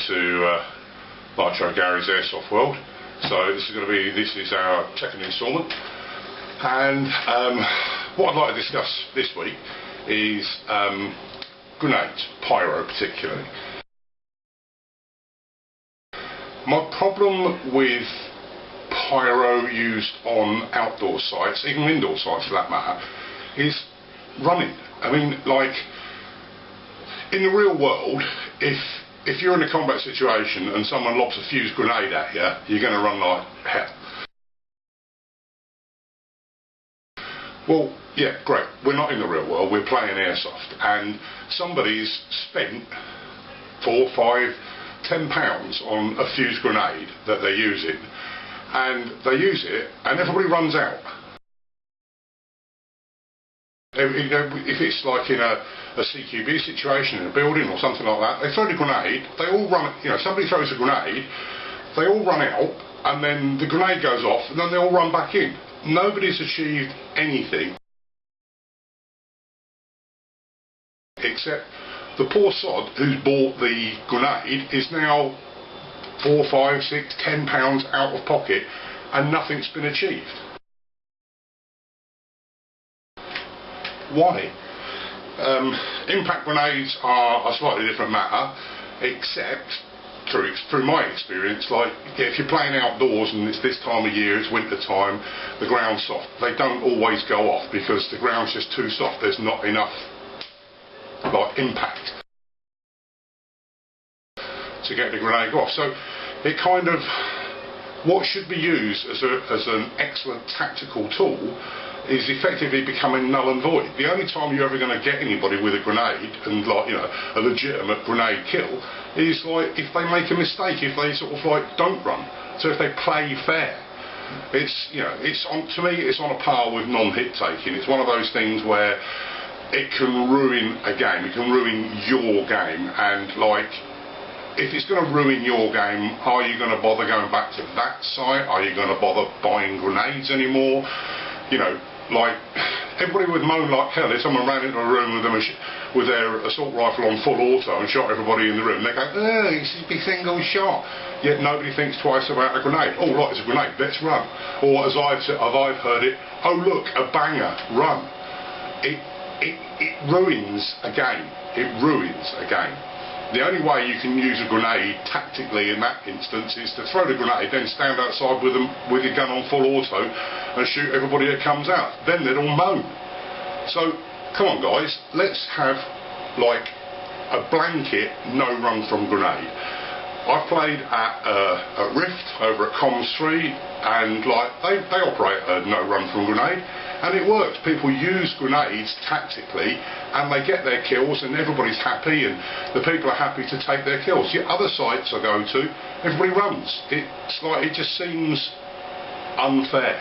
to Nitrogarys Airsoft World. So this is our second instalment, and what I'd like to discuss this week is grenades, pyro particularly. My problem with pyro used on outdoor sites, even indoor sites for that matter, is running. I mean, like, in the real world, if you're in a combat situation and someone lobs a fused grenade at you, you're going to run like hell. Well, yeah, great. We're not in the real world, we're playing Airsoft, and somebody's spent £4, £5, £10 on a fused grenade that they're using, and they use it and everybody runs out. If it's like in a CQB situation in a building or something like that, they throw the grenade, they all run, somebody throws a grenade, they all run out, and then the grenade goes off, and then they all run back in. Nobody's achieved anything except the poor sod who's bought the grenade is now £4, £5, £6, £10 out of pocket, and nothing's been achieved. Why? Impact grenades are a slightly different matter, except through my experience, like if you're playing outdoors and it's this time of year, it's winter time, the ground's soft, they don't always go off because the ground's just too soft, there's not enough like impact to get the grenade off. So it kind of, what should be used as an excellent tactical tool is effectively becoming null and void. The only time you're ever going to get anybody with a grenade, and like, a legitimate grenade kill, is like if they make a mistake, if they sort of like don't run. So if they play fair, it's to me it's on a par with non-hit taking. It's one of those things where it can ruin a game, it can ruin your game, and like, if it's going to ruin your game, are you going to bother going back to that site? Are you going to bother buying grenades anymore? Like, everybody would moan like hell if someone ran into a room with their assault rifle on full auto and shot everybody in the room. They go, oh, it's a single shot. Yet nobody thinks twice about a grenade. Oh, right, it's a grenade, let's run. Or as I've heard it, oh look, a banger, run. It ruins a game. It ruins a game. The only way you can use a grenade tactically in that instance is to throw the grenade, then stand outside with your gun on full auto and shoot everybody that comes out. Then they'd all moan. So, come on guys, let's have like a blanket no run from grenade. I played at Rift over at Comms 3, and like they operate a no run from grenade, and it works. People use grenades tactically and they get their kills and everybody's happy and the people are happy to take their kills. Yet other sites I go to, everybody runs. It's like, it just seems unfair.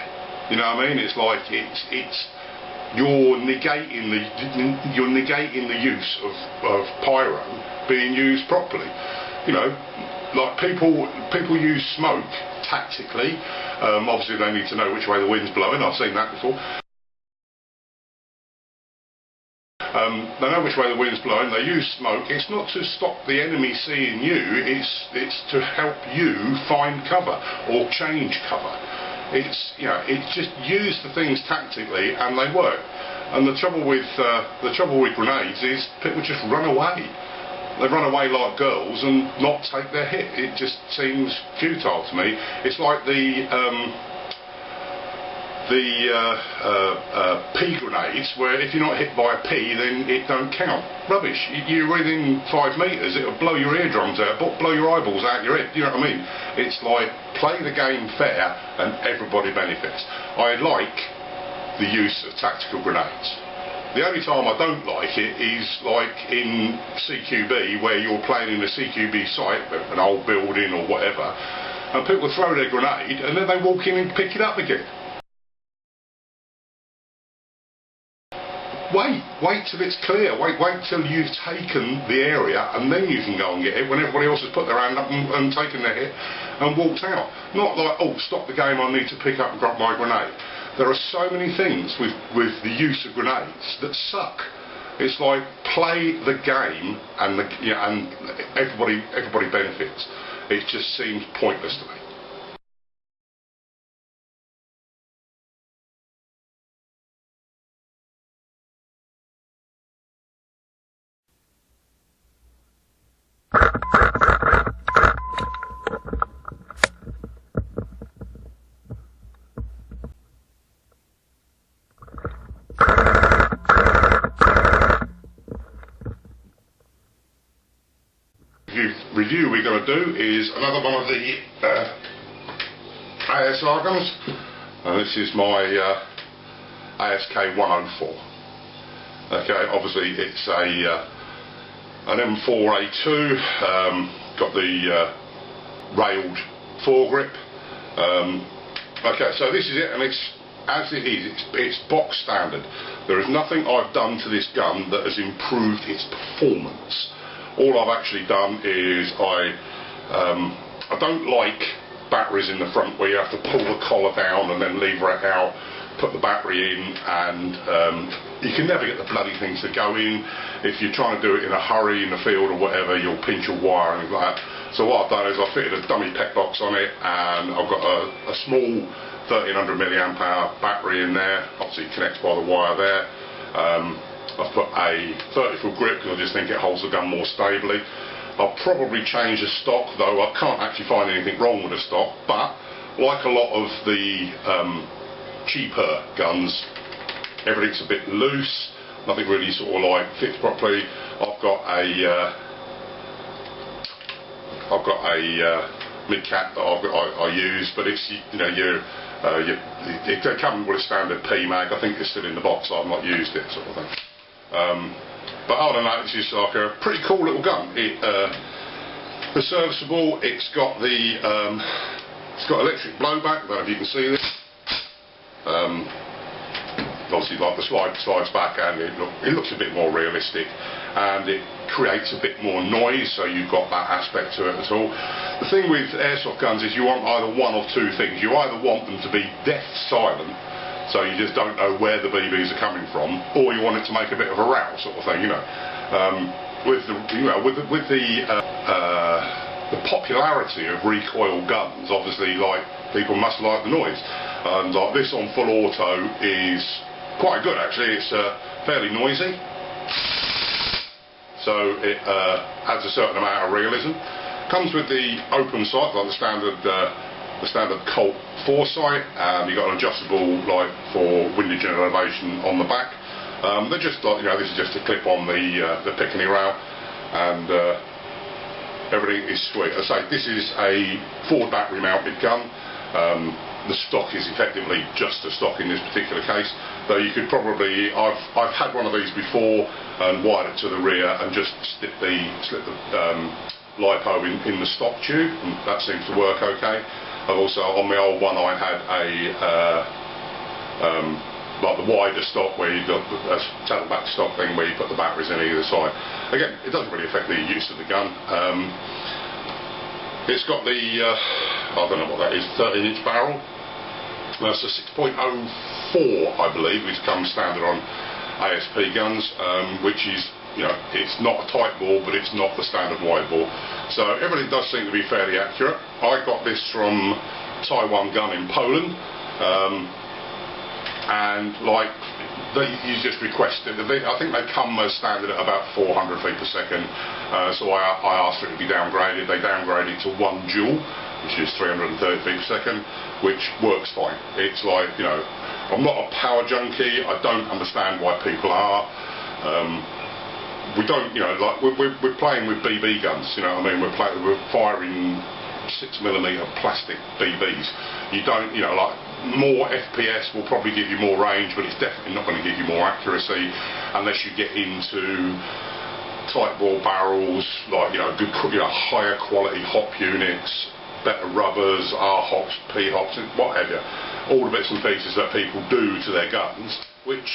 You know what I mean? It's like you're negating the use of pyro being used properly. Like people use smoke tactically. Obviously they need to know which way the wind's blowing. I've seen that before. They know which way the wind's blowing. They use smoke. It's not to stop the enemy seeing you. It's to help you find cover or change cover. It's just use the things tactically and they work. And the trouble with grenades is people just run away. They run away like girls and not take their hit. It just seems futile to me. It's like the pea grenades, where if you're not hit by a pea then it don't count. Rubbish. You're within 5 metres, it'll blow your eardrums out, blow your eyeballs out your head. You know what I mean? It's like, play the game fair and everybody benefits. I like the use of tactical grenades. The only time I don't like it is like in CQB, where you're playing in a CQB site, an old building or whatever, and people throw their grenade and then they walk in and pick it up again. Wait till it's clear, wait till you've taken the area and then you can go and get it when everybody else has put their hand up and taken their hit and walked out. Not like, oh, stop the game, I need to pick up and grab my grenade. There are so many things with the use of grenades that suck. It's like, play the game and and everybody benefits. It just seems pointless to me. Review we're going to do is another one of the ASR guns. This is my ASK 104. Okay, obviously it's an M4A2, got the railed foregrip. Okay, so this is it, and it's as it is. It's box standard. There is nothing I've done to this gun that has improved its performance. All I've actually done is I don't like batteries in the front where you have to pull the collar down and then lever it out, put the battery in, and you can never get the bloody things to go in. If you're trying to do it in a hurry in the field or whatever, you'll pinch your wire and things like that. So what I've done is I've fitted a dummy pet box on it, and I've got a small 1300 milliamp hour battery in there. Obviously it connects by the wire there. I've put a 30-foot grip because I just think it holds the gun more stably. I'll probably change the stock, though I can't actually find anything wrong with the stock, but like a lot of the cheaper guns, everything's a bit loose, nothing really sort of like fits properly. I've got a mid-cap that I use, but it's, you know, they come with a standard P-mag. I think it's still in the box, I've not used it, sort of thing. But other than that, it's just like a pretty cool little gun. It's serviceable. It's got electric blowback. I don't know if you can see this. Obviously, like the slides back, and it looks a bit more realistic, and it creates a bit more noise. So you've got that aspect to it at all. The thing with airsoft guns is you want either one of two things. You either want them to be deaf silent, so you just don't know where the BBs are coming from, or you want it to make a bit of a row, sort of thing, you know. With the popularity of recoil guns, obviously, like, people must like the noise, and like this on full auto is quite good actually. It's fairly noisy, so it adds a certain amount of realism. Comes with the open sight, like the standard Colt 4 sight. You've got an adjustable light for windage and elevation on the back. They're just like, you know, this is just a clip on the Picatinny rail, and everything is sweet. As I say, this is a Ford battery mounted gun. The stock is effectively just a stock in this particular case, though you could probably, I've had one of these before and wired it to the rear and just slip the LiPo in the stock tube, and that seems to work okay. I've also, on my old one, I had like the wider stock where you've got a saddleback stock thing where you put the batteries in either side. Again, it doesn't really affect the use of the gun. It's got the, I don't know what that is, 13-inch barrel. That's a 6.04, I believe, which comes standard on ASP guns, which is, you know, it's not a tight bore, but it's not the standard wide bore. So everything does seem to be fairly accurate. I got this from Taiwan Gun in Poland, and like, you just request it. I think they come as standard at about 400 feet per second, so I asked for it to be downgraded. They downgraded to 1 joule, which is 330 feet per second, which works fine. It's like, you know, I'm not a power junkie. I don't understand why people are. We don't, you know, like we're playing with BB guns, you know what I mean? We're firing 6mm plastic BBs. You don't, you know, like, more FPS will probably give you more range, but it's definitely not going to give you more accuracy unless you get into tight bore barrels, like, you know, good, you know, higher quality hop units, better rubbers, R-hops, P-hops, whatever, all the bits and pieces that people do to their guns, which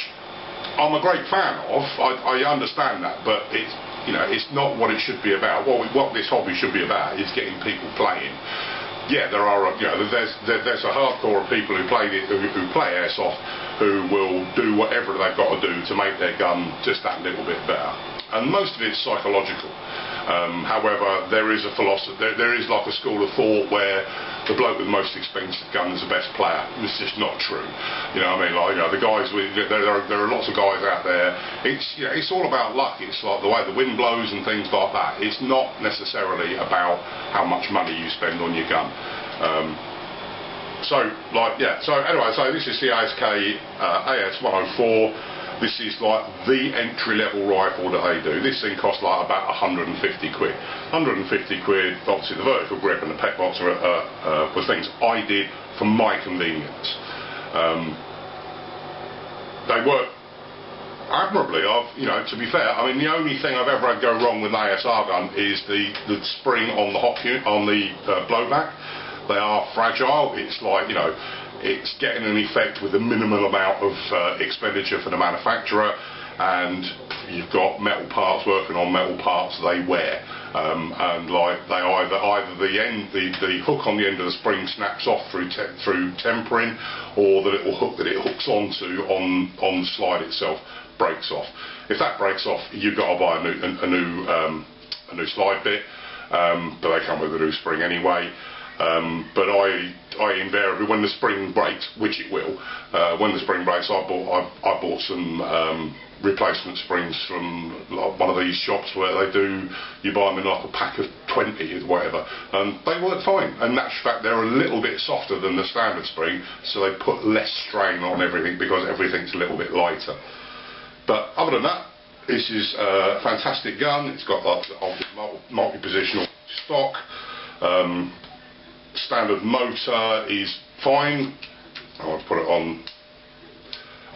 I'm a great fan of. I understand that, but it's, you know, it's not what it should be about. What this hobby should be about is getting people playing. Yeah, there are, you know, there's a hardcore of people who play airsoft who will do whatever they've got to do to make their gun just that little bit better. And most of it's psychological. However, there is a philosophy, there is like a school of thought where the bloke with the most expensive gun is the best player. It's just not true. You know what I mean? Like, you know, the guys there are lots of guys out there. It's, you know, it's all about luck. It's like the way the wind blows and things like that. It's not necessarily about how much money you spend on your gun. So anyway, so this is the ASK AS104. This is like the entry-level rifle that they do. This thing costs like about 150 quid. 150 quid, obviously the vertical grip and the pec box were things I did for my convenience. They work admirably. You know, to be fair, I mean, the only thing I've ever had go wrong with an ASR gun is the spring on the blowback. They are fragile. It's like, you know, it's getting an effect with a minimal amount of expenditure for the manufacturer, and you've got metal parts working on metal parts they wear, and like they either the hook on the end of the spring snaps off through tempering, or the little hook that it hooks onto on the slide itself breaks off. If that breaks off, you've got to buy a new slide bit, but they come with a new spring anyway. But I invariably, when the spring breaks, which it will, when the spring breaks, I bought some replacement springs from like one of these shops where you buy them in like a pack of 20 or whatever, and they work fine. And in actual fact, they're a little bit softer than the standard spring, so they put less strain on everything because everything's a little bit lighter. But other than that, this is a fantastic gun. It's got like multi-positional stock. Standard motor is fine. I'll put it on.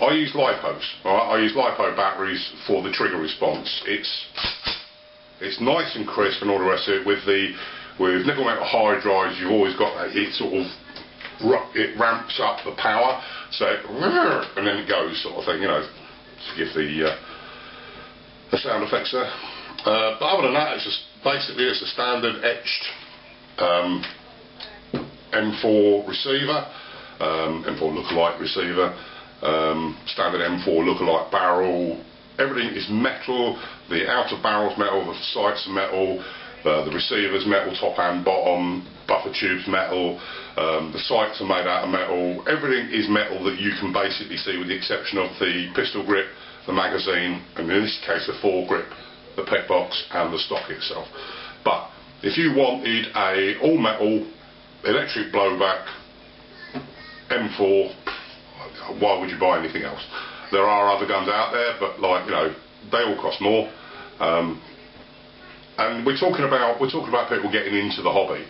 I use lipos. Right? I use lipo batteries for the trigger response. It's nice and crisp and all the rest of it. With nickel metal hydrides, you've always got that. It ramps up the power, so and then it goes sort of thing. You know, to give the sound effects there. But other than that, it's just basically a standard etched M4 receiver, M4 lookalike receiver, standard M4 lookalike barrel. Everything is metal. The outer barrel's metal, the sights are metal, the receiver's metal, top and bottom, buffer tube's metal, the sights are made out of metal. Everything is metal that you can basically see, with the exception of the pistol grip, the magazine, and in this case the foregrip, the pec box and the stock itself. But if you wanted a all metal electric blowback M4, why would you buy anything else? There are other guns out there, but like, you know, they all cost more. And we're talking about people getting into the hobby.